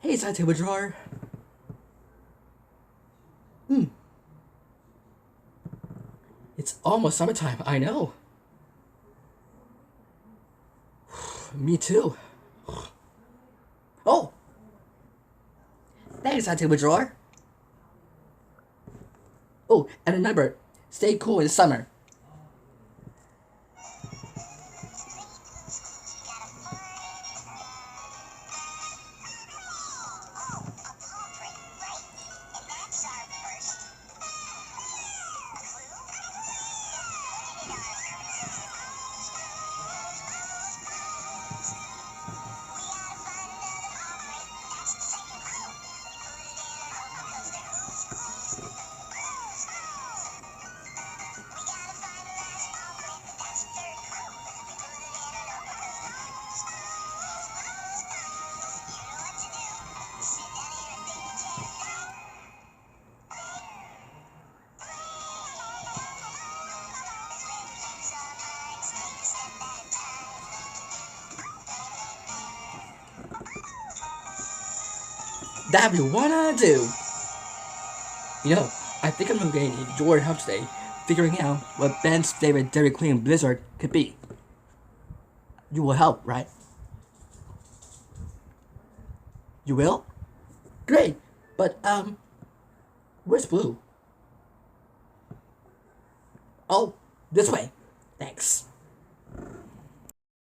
Hey, side table drawer. Hmm. It's almost summertime, I know. Me too. Oh! Thanks, side table drawer. Oh, and remember, stay cool in summer. That we wanna do. I think I'm going to enjoy help today figuring out what Ben's favorite Dairy Queen Blizzard could be. You will help, right? You will? Great! But, where's Blue? Oh, this way. Thanks.